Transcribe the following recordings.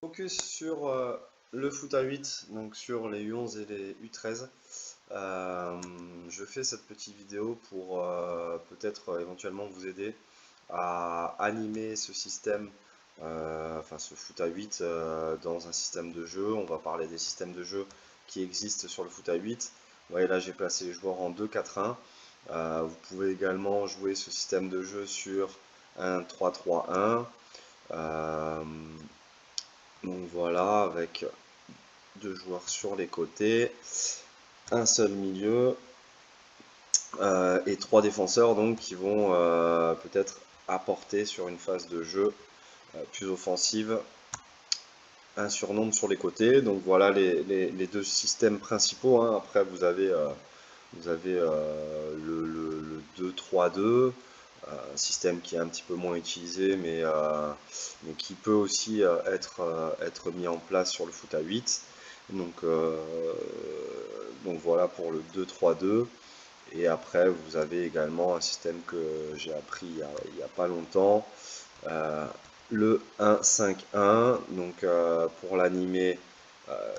Focus sur le foot à 8, donc sur les U11 et les U13. Je fais cette petite vidéo pour peut-être éventuellement vous aider à animer ce système, enfin ce foot à 8 dans un système de jeu. On va parler des systèmes de jeu qui existent sur le foot à 8. Vous voyez là j'ai placé les joueurs en 2-4-1. Vous pouvez également jouer ce système de jeu sur un 3-3-1. Donc voilà, avec deux joueurs sur les côtés, un seul milieu et trois défenseurs donc qui vont peut-être apporter sur une phase de jeu plus offensive un surnombre sur les côtés. Donc voilà les deux systèmes principaux, hein. Après vous avez le 2-3-2, un système qui est un petit peu moins utilisé mais qui peut aussi être mis en place sur le foot à 8. Donc voilà pour le 2-3-2. Et après, vous avez également un système que j'ai appris il y a pas longtemps, euh, le 1-5-1. Donc pour l'animer,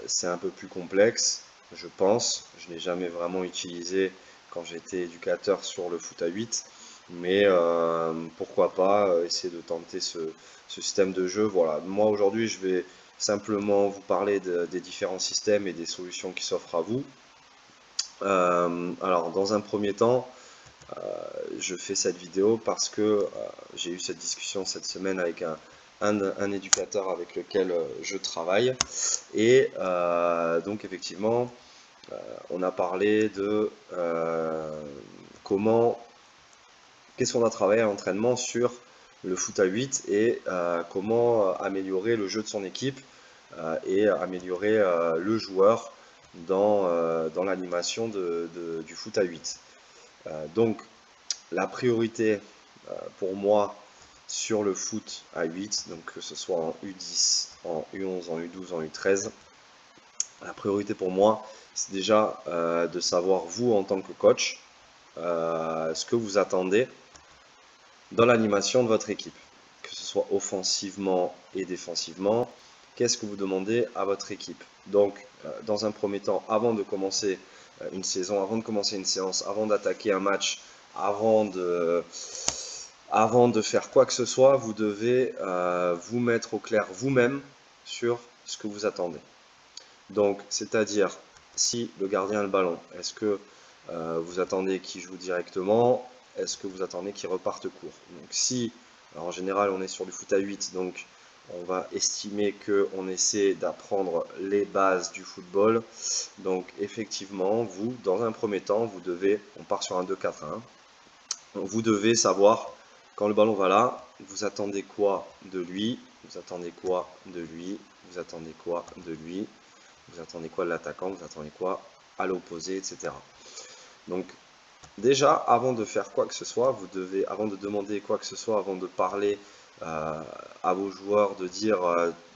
c'est un peu plus complexe, je pense. Je ne l'ai jamais vraiment utilisé quand j'étais éducateur sur le foot à 8. Mais pourquoi pas essayer de tenter ce système de jeu. Voilà, moi aujourd'hui, je vais simplement vous parler des différents systèmes et des solutions qui s'offrent à vous. Alors, dans un premier temps, je fais cette vidéo parce que j'ai eu cette discussion cette semaine avec un éducateur avec lequel je travaille. Et donc, effectivement, on a parlé de qu'est-ce qu'on a travaillé à l'entraînement sur le foot à 8 et comment améliorer le jeu de son équipe et améliorer le joueur dans l'animation du foot à 8. Donc, la priorité pour moi sur le foot à 8, donc que ce soit en U10, en U11, en U12, en U13, la priorité pour moi, c'est déjà de savoir, vous en tant que coach, ce que vous attendez dans l'animation de votre équipe, que ce soit offensivement et défensivement. Qu'est-ce que vous demandez à votre équipe? Donc, dans un premier temps, avant de commencer une saison, avant de commencer une séance, avant d'attaquer un match, avant de, avant de faire quoi que ce soit, vous devez vous mettre au clair vous-même sur ce que vous attendez. Donc, c'est-à-dire, si le gardien a le ballon, est-ce que vous attendez qu'il joue directement? Est-ce que vous attendez qu'il reparte court? Donc, si, alors en général, on est sur du foot à 8, donc on va estimer qu'on essaie d'apprendre les bases du football. Donc, effectivement, vous, dans un premier temps, on part sur un 2-4-1, vous devez savoir, quand le ballon va là, vous attendez quoi de lui, vous attendez quoi de lui, vous attendez quoi de lui, vous attendez quoi de l'attaquant, vous attendez quoi à l'opposé, etc. Donc déjà, avant de faire quoi que ce soit, avant de demander quoi que ce soit, avant de parler à vos joueurs, de dire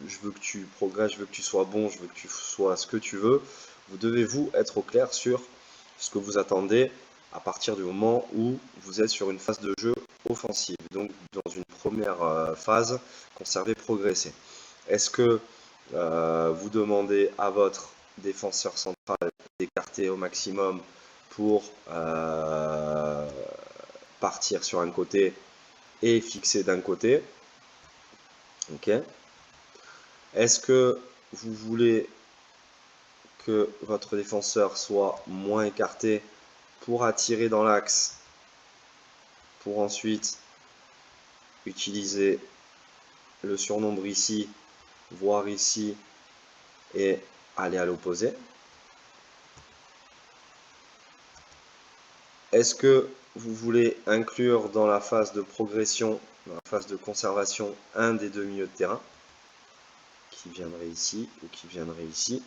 je veux que tu progresses, je veux que tu sois bon, je veux que tu sois ce que tu veux, vous devez vous être au clair sur ce que vous attendez à partir du moment où vous êtes sur une phase de jeu offensive. Donc dans une première phase, conserver, progresser. Est-ce que vous demandez à votre défenseur central d'écarter au maximum pour partir sur un côté et fixer d'un côté? Ok. Est-ce que vous voulez que votre défenseur soit moins écarté pour attirer dans l'axe, pour ensuite utiliser le surnombre ici, voire ici, et aller à l'opposé? Est-ce que vous voulez inclure dans la phase de progression, dans la phase de conservation, un des deux milieux de terrain qui viendrait ici ou qui viendrait ici,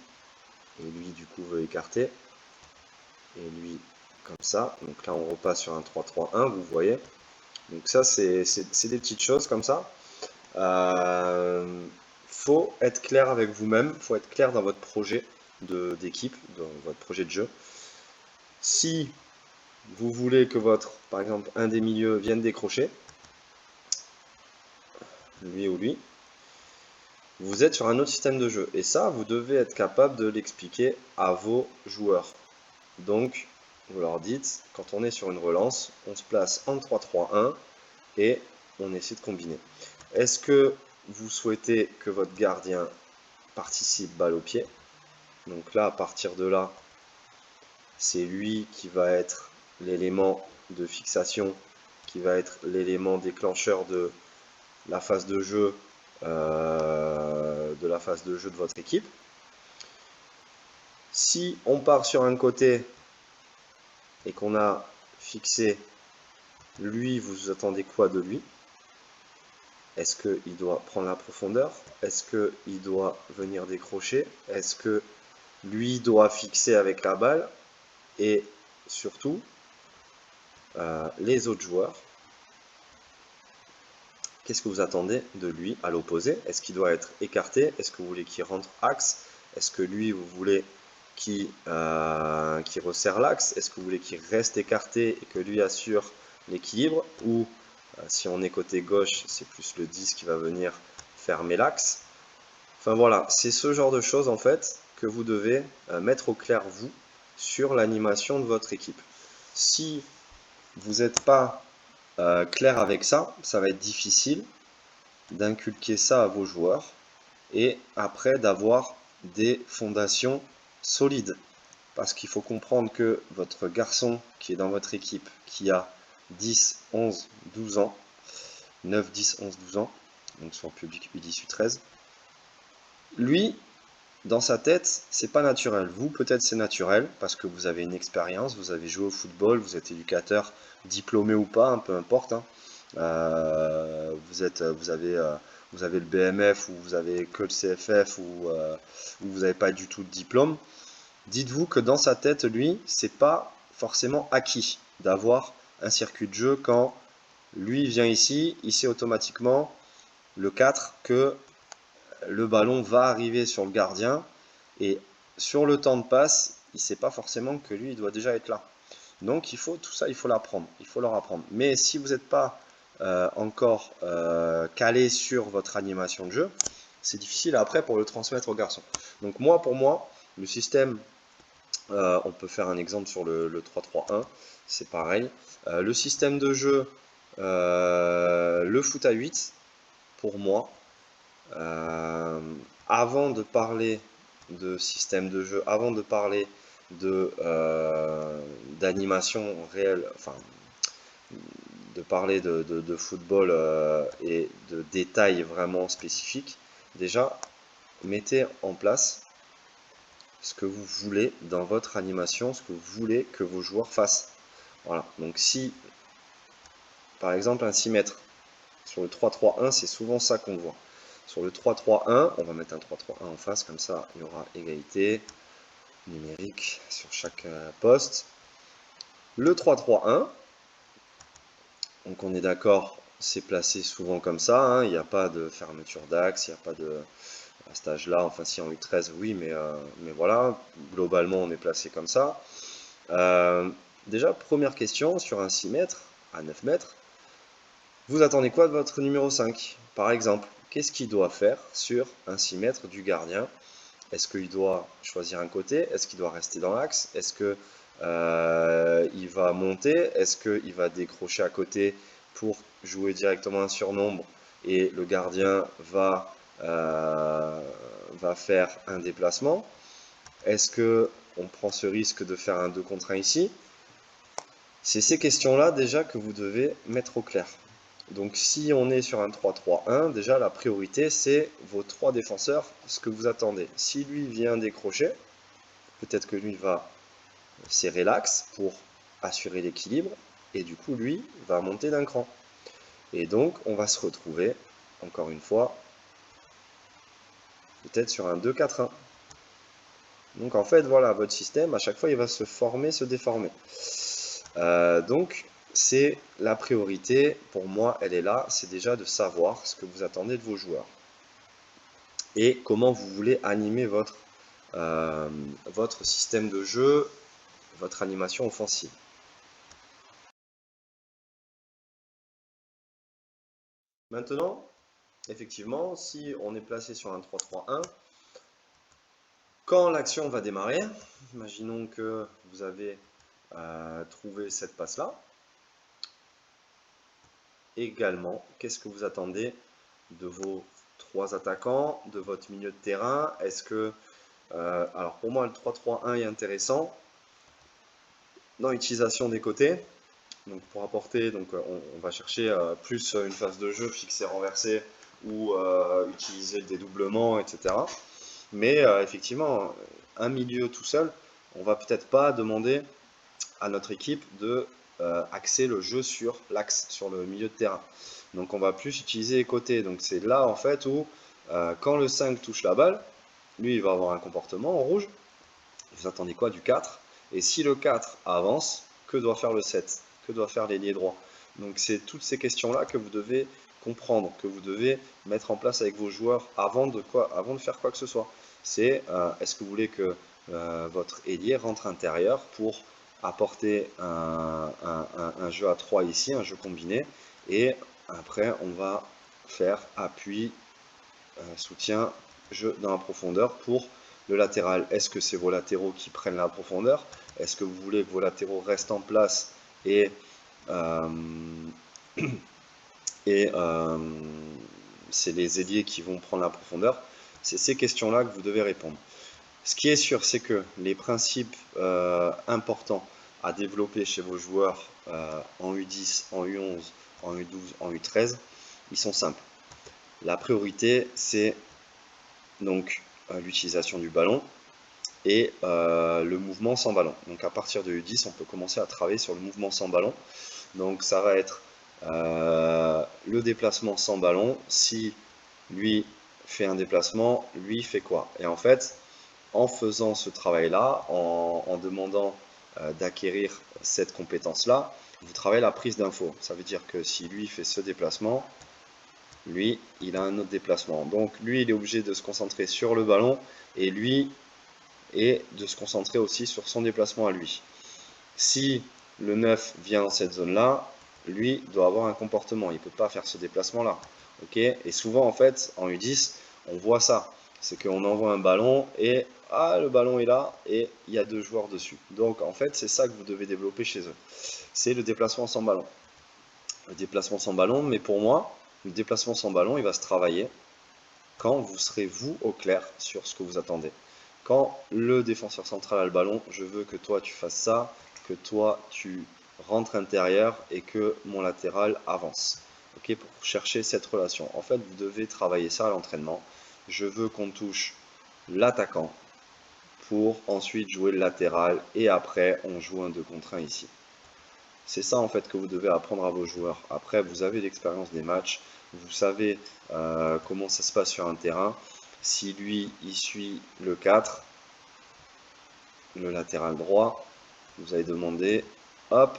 et lui du coup veut écarter, et lui comme ça. Donc là on repasse sur un 3-3-1, vous voyez. Donc ça c'est des petites choses comme ça. Faut être clair avec vous-même, faut être clair dans votre projet d'équipe, dans votre projet de jeu. Si vous voulez que par exemple, un des milieux vienne décrocher, lui ou lui, vous êtes sur un autre système de jeu. Et ça, vous devez être capable de l'expliquer à vos joueurs. Donc, vous leur dites, quand on est sur une relance, on se place en 3-3-1 et on essaie de combiner. Est-ce que vous souhaitez que votre gardien participe balle au pied? Donc là, à partir de là, c'est lui qui va être l'élément de fixation, qui va être l'élément déclencheur de la phase de jeu, de votre équipe. Si on part sur un côté et qu'on a fixé lui, vous attendez quoi de lui? Est-ce qu'il doit prendre la profondeur? Est-ce qu'il doit venir décrocher? Est-ce que lui doit fixer avec la balle? Et surtout, les autres joueurs, qu'est-ce que vous attendez de lui à l'opposé? Est-ce qu'il doit être écarté? Est-ce que vous voulez qu'il rentre axe? Est-ce que lui, vous voulez qu'il resserre l'axe? Est-ce que vous voulez qu'il reste écarté et que lui assure l'équilibre? Ou si on est côté gauche, c'est plus le 10 qui va venir fermer l'axe. Enfin voilà, c'est ce genre de choses en fait que vous devez mettre au clair vous sur l'animation de votre équipe. Si vous n'êtes pas clair avec ça, ça va être difficile d'inculquer ça à vos joueurs et après d'avoir des fondations solides. Parce qu'il faut comprendre que votre garçon qui est dans votre équipe, qui a 10, 11, 12 ans, 9, 10, 11, 12 ans, donc sur le public U10, U13, lui, dans sa tête, c'est pas naturel. Vous, peut-être c'est naturel, parce que vous avez une expérience, vous avez joué au football, vous êtes éducateur, diplômé ou pas, hein, peu importe. Hein. Vous avez le BMF, ou vous avez que le CFF, ou vous n'avez pas du tout de diplôme. Dites-vous que dans sa tête, lui, c'est pas forcément acquis d'avoir un circuit de jeu quand lui vient ici, il sait automatiquement le 4 que le ballon va arriver sur le gardien et sur le temps de passe, il ne sait pas forcément que lui, il doit déjà être là. Donc il faut tout ça, il faut l'apprendre, il faut leur apprendre. Mais si vous n'êtes pas encore calé sur votre animation de jeu, c'est difficile après pour le transmettre aux garçons. Donc moi, pour moi, le système, on peut faire un exemple sur le 3-3-1, c'est pareil. Le système de jeu, le foot à 8, pour moi, avant de parler de système de jeu, avant de parler d'animation réelle, enfin de parler de football et de détails vraiment spécifiques, déjà mettez en place ce que vous voulez dans votre animation, ce que vous voulez que vos joueurs fassent. Voilà, donc si par exemple un 6 mètres sur le 3-3-1, c'est souvent ça qu'on voit. Sur le 3-3-1, on va mettre un 3-3-1 en face, comme ça il y aura égalité numérique sur chaque poste. Le 3-3-1, donc on est d'accord, c'est placé souvent comme ça, hein, il n'y a pas de fermeture d'axe, il n'y a pas de... à cet âge-là, enfin si en U13, oui, mais voilà, globalement on est placé comme ça. Déjà, première question, sur un 6 mètres à 9 mètres, vous attendez quoi de votre numéro 5? Par exemple, qu'est-ce qu'il doit faire sur un 6 mètres du gardien? Est-ce qu'il doit choisir un côté? Est-ce qu'il doit rester dans l'axe? Est-ce que il va monter? Est-ce qu'il va décrocher à côté pour jouer directement un surnombre et le gardien va faire un déplacement? Est-ce que on prend ce risque de faire un 2 contre 1 ici? C'est ces questions-là déjà que vous devez mettre au clair. Donc si on est sur un 3-3-1, déjà la priorité c'est vos 3 défenseurs, ce que vous attendez. Si lui vient décrocher, peut-être que lui va serrer l'axe pour assurer l'équilibre, et du coup lui va monter d'un cran. Et donc on va se retrouver, encore une fois, peut-être sur un 2-4-1. Donc en fait voilà, votre système, à chaque fois il va se former, se déformer. Donc c'est la priorité, pour moi elle est là, c'est déjà de savoir ce que vous attendez de vos joueurs et comment vous voulez animer votre système de jeu, votre animation offensive. Maintenant, effectivement, si on est placé sur un 3-3-1, quand l'action va démarrer, imaginons que vous avez trouvé cette passe-là. Également, qu'est-ce que vous attendez de vos 3 attaquants, de votre milieu de terrain? Est-ce que, alors pour moi, le 3-3-1 est intéressant dans l'utilisation des côtés. Donc pour apporter, donc on va chercher plus une phase de jeu fixée renversée ou utiliser le dédoublement, etc. Mais effectivement, un milieu tout seul, on va peut-être pas demander à notre équipe de axer le jeu sur l'axe, sur le milieu de terrain. Donc on va plus utiliser les côtés. Donc c'est là en fait où quand le 5 touche la balle, lui il va avoir un comportement en rouge. Vous attendez quoi du 4? Et si le 4 avance, que doit faire le 7? Que doit faire l'ailier droit? Donc c'est toutes ces questions-là que vous devez comprendre, que vous devez mettre en place avec vos joueurs avant de faire quoi que ce soit. C'est est-ce que vous voulez que votre ailier rentre intérieur pour apporter un jeu à 3 ici, un jeu combiné, et après on va faire appui, soutien, jeu dans la profondeur pour le latéral. Est-ce que c'est vos latéraux qui prennent la profondeur? Est-ce que vous voulez que vos latéraux restent en place et c'est les ailiers qui vont prendre la profondeur? C'est ces questions-là que vous devez répondre. Ce qui est sûr, c'est que les principes importants à développer chez vos joueurs en U10, en U11, en U12, en U13, ils sont simples. La priorité, c'est donc l'utilisation du ballon et le mouvement sans ballon. Donc à partir de U10, on peut commencer à travailler sur le mouvement sans ballon. Donc ça va être le déplacement sans ballon. Si lui fait un déplacement, lui fait quoi? Et en fait, en faisant ce travail-là, en demandant d'acquérir cette compétence-là, vous travaillez la prise d'info. Ça veut dire que si lui fait ce déplacement, lui, il a un autre déplacement. Donc lui, il est obligé de se concentrer sur le ballon et lui, et de se concentrer aussi sur son déplacement à lui. Si le 9 vient dans cette zone-là, lui doit avoir un comportement. Il ne peut pas faire ce déplacement-là. Okay, et souvent, en fait, en U10, on voit ça. C'est qu'on envoie un ballon et le ballon est là et il y a 2 joueurs dessus. Donc, en fait, c'est ça que vous devez développer chez eux. C'est le déplacement sans ballon. Le déplacement sans ballon, mais pour moi, le déplacement sans ballon, il va se travailler quand vous serez, vous, au clair sur ce que vous attendez. Quand le défenseur central a le ballon, je veux que toi, tu fasses ça, que toi, tu rentres intérieur et que mon latéral avance. Okay, pour chercher cette relation. En fait, vous devez travailler ça à l'entraînement. Je veux qu'on touche l'attaquant pour ensuite jouer le latéral et après, on joue un 2 contre 1 ici. C'est ça en fait que vous devez apprendre à vos joueurs. Après, vous avez l'expérience des matchs, vous savez comment ça se passe sur un terrain. Si lui, il suit le 4, le latéral droit, vous allez demander, hop,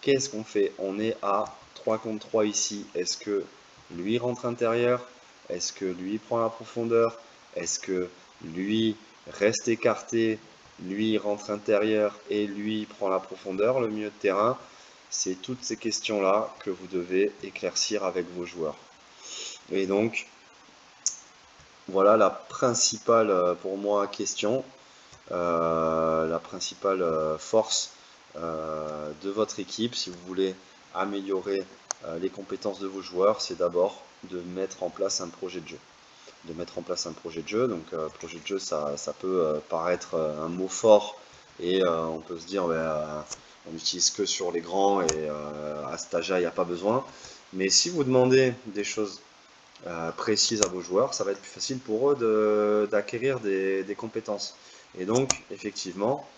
qu'est-ce qu'on fait? On est à 3 contre 3 ici. Est-ce que lui rentre intérieur? Est-ce que lui prend la profondeur? Est-ce que lui reste écarté? Lui rentre intérieur et lui prend la profondeur, le milieu de terrain? C'est toutes ces questions-là que vous devez éclaircir avec vos joueurs. Et donc, voilà la principale, pour moi, question, la principale force de votre équipe, si vous voulez améliorer les compétences de vos joueurs, c'est d'abord de mettre en place un projet de jeu. De mettre en place un projet de jeu. Donc, projet de jeu, ça peut paraître un mot fort et on peut se dire, on n'utilise que sur les grands et à cet âge-là, il n'y a pas besoin. Mais si vous demandez des choses précises à vos joueurs, ça va être plus facile pour eux d'acquérir des compétences. Et donc, effectivement,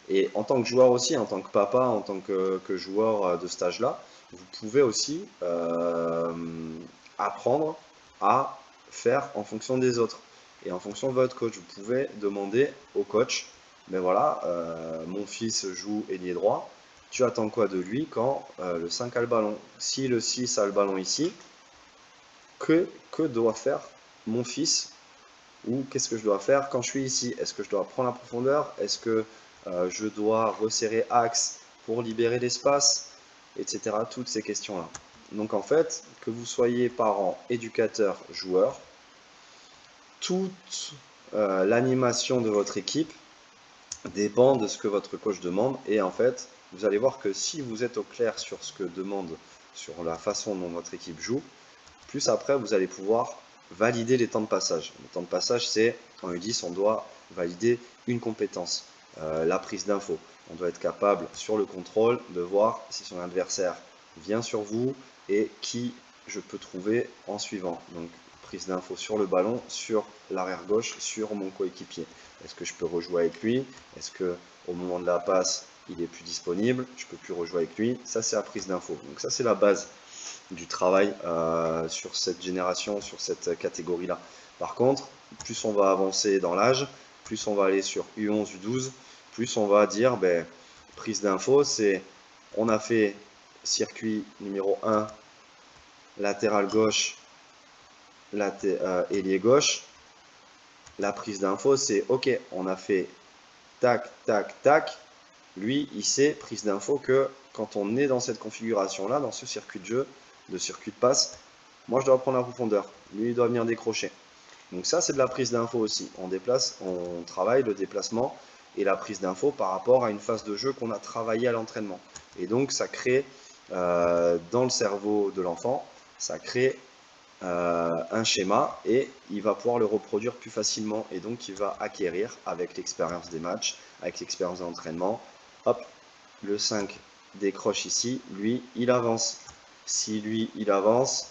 et en tant que joueur aussi, en tant que papa, en tant que joueur de cet âge-là, vous pouvez aussi apprendre à faire en fonction des autres et en fonction de votre coach. Vous pouvez demander au coach, mais voilà, mon fils joue ailier droit, tu attends quoi de lui quand le 5 a le ballon? Si le 6 a le ballon ici, que doit faire mon fils? Ou qu'est-ce que je dois faire quand je suis ici? Est-ce que je dois prendre la profondeur? Est-ce que je dois resserrer axe pour libérer l'espace? Etc. Toutes ces questions-là. Donc en fait, que vous soyez parent, éducateur, joueur, toute l'animation de votre équipe dépend de ce que votre coach demande. Et en fait, vous allez voir que si vous êtes au clair sur ce que demande, sur la façon dont votre équipe joue, plus après, vous allez pouvoir valider les temps de passage. Les temps de passage, c'est en U10, on doit valider une compétence, la prise d'info. On doit être capable, sur le contrôle, de voir si son adversaire vient sur vous et qui je peux trouver en suivant. Donc, prise d'info sur le ballon, sur l'arrière gauche, sur mon coéquipier. Est-ce que je peux rejouer avec lui? Est-ce que au moment de la passe, il est plus disponible? Je peux plus rejouer avec lui? Ça, c'est la prise d'info. Donc ça, c'est la base du travail sur cette génération, sur cette catégorie-là. Par contre, plus on va avancer dans l'âge, plus on va aller sur U11, U12, plus on va dire, ben, prise d'info, c'est on a fait circuit numéro 1, latéral gauche, ailier gauche. La prise d'info, c'est ok, on a fait tac, tac, tac. Lui, il sait, prise d'info, que quand on est dans cette configuration-là, dans ce circuit de jeu, de circuit de passe, moi je dois prendre la profondeur. Lui, il doit venir décrocher. Donc ça, c'est de la prise d'info aussi. On travaille le déplacement et la prise d'info par rapport à une phase de jeu qu'on a travaillé à l'entraînement. Et donc, ça crée dans le cerveau de l'enfant, ça crée un schéma et il va pouvoir le reproduire plus facilement et donc il va acquérir avec l'expérience des matchs, avec l'expérience de l'entraînement. Hop, le 5 décroche ici, lui il avance. Si lui il avance,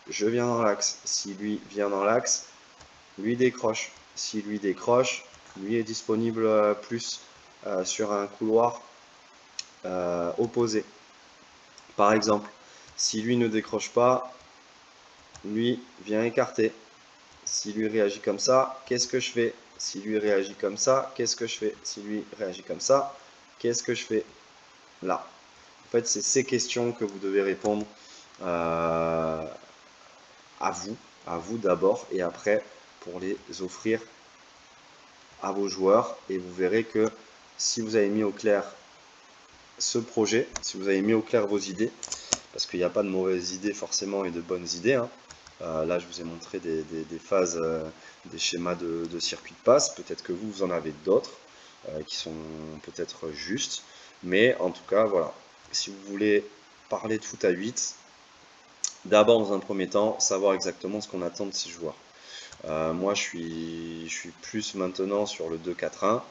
je viens dans l'axe. Si lui vient dans l'axe, lui décroche. Si lui décroche, lui est disponible plus sur un couloir opposé. Par exemple, si lui ne décroche pas, lui vient écarter. Si lui réagit comme ça, qu'est-ce que je fais? Si lui réagit comme ça, qu'est-ce que je fais? Si lui réagit comme ça, qu'est-ce que je fais? Là. En fait, c'est ces questions que vous devez répondre euh, à vous d'abord, et après pour les offrir à vos joueurs. Et vous verrez que si vous avez mis au clair ce projet, si vous avez mis au clair vos idées, parce qu'il n'y a pas de mauvaises idées forcément et de bonnes idées, hein. Là, je vous ai montré des phases, des schémas de circuit de passe. Peut-être que vous en avez d'autres qui sont peut-être justes. Mais en tout cas, voilà. Si vous voulez parler de foot à 8, d'abord, dans un premier temps, savoir exactement ce qu'on attend de ces joueurs. Moi, je suis plus maintenant sur le 2-4-1.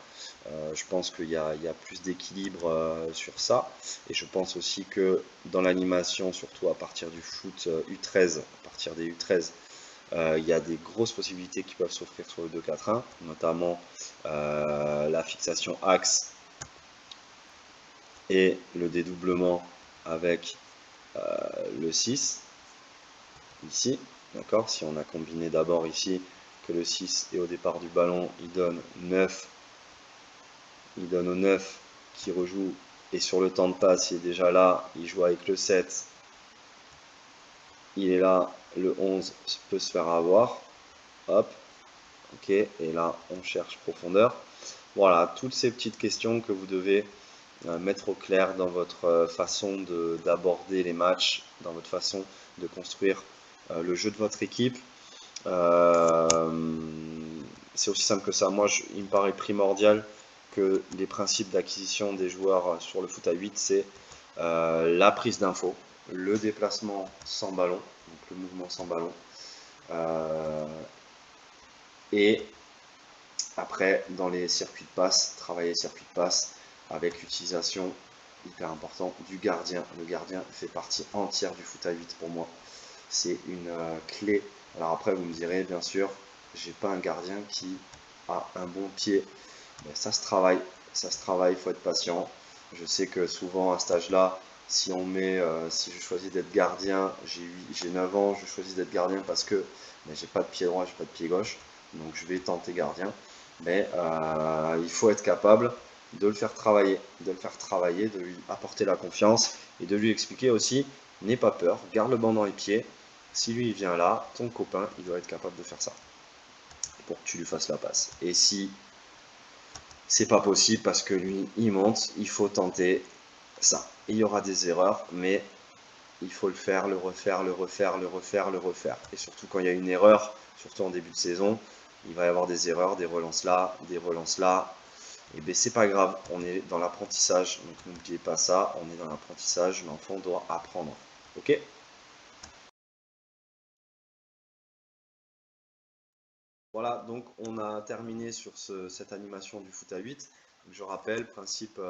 Je pense qu'il y a plus d'équilibre sur ça. Et je pense aussi que dans l'animation, surtout à partir du foot U13, à partir des U13, il y a des grosses possibilités qui peuvent s'offrir sur le 2-4-1, notamment la fixation axe et le dédoublement avec le 6, ici. D'accord? Si on a combiné d'abord ici que le 6 est au départ du ballon, il donne 9. Il donne au 9 qui rejoue, et sur le temps de passe, il est déjà là, il joue avec le 7. Il est là, le 11 peut se faire avoir. Hop, ok, et là on cherche profondeur. Voilà, toutes ces petites questions que vous devez mettre au clair dans votre façon d'aborder les matchs, dans votre façon de construire le jeu de votre équipe. C'est aussi simple que ça. Moi, il me paraît primordial que les principes d'acquisition des joueurs sur le foot à 8, c'est la prise d'info, le déplacement sans ballon, donc le mouvement sans ballon, et après, dans les circuits de passe, travailler les circuits de passe avec l'utilisation, hyper important, du gardien. Le gardien fait partie entière du foot à 8 pour moi. C'est une clé. Alors après, vous me direz, bien sûr, j'ai pas un gardien qui a un bon pied. Mais ça se travaille, il faut être patient. Je sais que souvent à cet âge-là, si je choisis d'être gardien, j'ai 9 ans, je choisis d'être gardien parce que j'ai pas de pied droit, j'ai pas de pied gauche, donc je vais tenter gardien. Mais il faut être capable de le faire travailler, de lui apporter la confiance et de lui expliquer aussi, n'aie pas peur, garde le banc dans les pieds. Si lui il vient là, ton copain, il doit être capable de faire ça pour que tu lui fasses la passe. Et si c'est pas possible parce que lui il monte, il faut tenter ça. Il y aura des erreurs, mais il faut le faire, le refaire, le refaire, le refaire, le refaire. Et surtout quand il y a une erreur, surtout en début de saison, il va y avoir des erreurs, des relances là, des relances là. Et bien c'est pas grave, on est dans l'apprentissage, donc n'oubliez pas ça, on est dans l'apprentissage, l'enfant doit apprendre. Ok? Voilà, donc on a terminé sur cette animation du foot à 8. Je rappelle, principe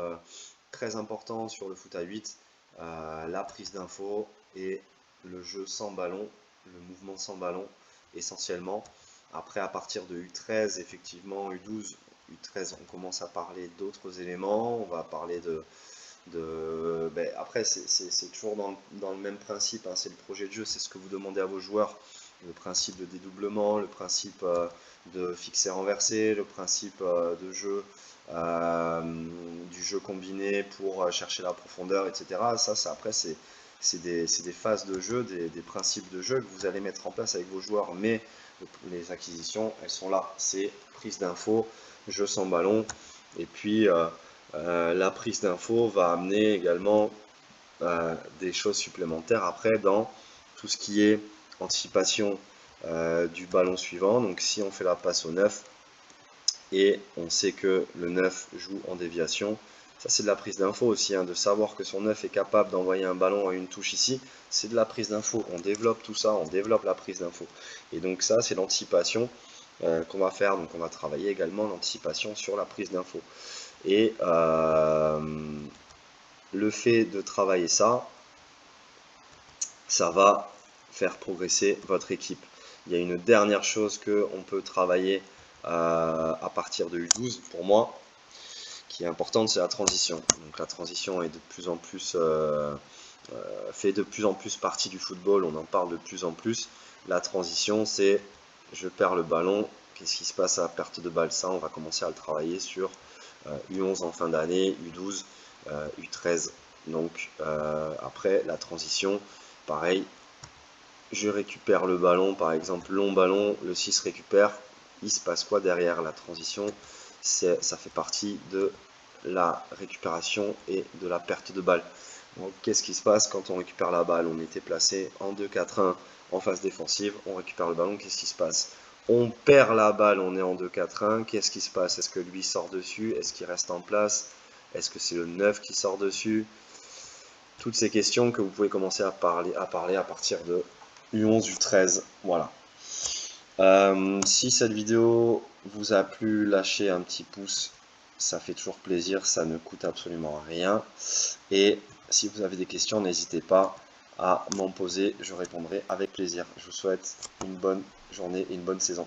très important sur le foot à 8, la prise d'info et le jeu sans ballon, le mouvement sans ballon essentiellement. Après, à partir de U13, effectivement, U12, U13, on commence à parler d'autres éléments. On va parler ben, après, c'est toujours dans le même principe, hein, c'est le projet de jeu, c'est ce que vous demandez à vos joueurs. Le principe de dédoublement, le principe de fixer renversé, le principe de jeu, du jeu combiné pour chercher la profondeur, etc. Ça après, c'est des phases de jeu, des principes de jeu que vous allez mettre en place avec vos joueurs. Mais les acquisitions, elles sont là. C'est prise d'infos, jeu sans ballon, et puis la prise d'infos va amener également des choses supplémentaires après dans tout ce qui est anticipation du ballon suivant. Donc si on fait la passe au 9 et on sait que le 9 joue en déviation, ça c'est de la prise d'info aussi, hein, de savoir que son 9 est capable d'envoyer un ballon à une touche ici, c'est de la prise d'info. On développe tout ça, on développe la prise d'info. Et donc ça c'est l'anticipation qu'on va faire. Donc on va travailler également l'anticipation sur la prise d'info. Et le fait de travailler ça, ça va faire progresser votre équipe. Il y a une dernière chose qu'on peut travailler à partir de U12 pour moi, qui est importante, c'est la transition. Donc la transition est de plus en plus fait de plus en plus partie du football, on en parle de plus en plus. La transition, c'est je perds le ballon, qu'est-ce qui se passe à la perte de balle? Ça, on va commencer à le travailler sur U11 en fin d'année, U12, U13. Donc après la transition, pareil, je récupère le ballon, par exemple long ballon, le 6 récupère, il se passe quoi derrière la transition? Ça fait partie de la récupération et de la perte de balle. Donc qu'est-ce qui se passe quand on récupère la balle? On était placé en 2-4-1 en phase défensive, on récupère le ballon, qu'est-ce qui se passe? On perd la balle, on est en 2-4-1, qu'est-ce qui se passe? Est-ce que lui sort dessus? Est-ce qu'il reste en place? Est-ce que c'est le 9 qui sort dessus? Toutes ces questions que vous pouvez commencer à parler à partir de U11, U13, voilà. Si cette vidéo vous a plu, lâchez un petit pouce, ça fait toujours plaisir, ça ne coûte absolument rien. Et si vous avez des questions, n'hésitez pas à m'en poser, je répondrai avec plaisir. Je vous souhaite une bonne journée et une bonne saison.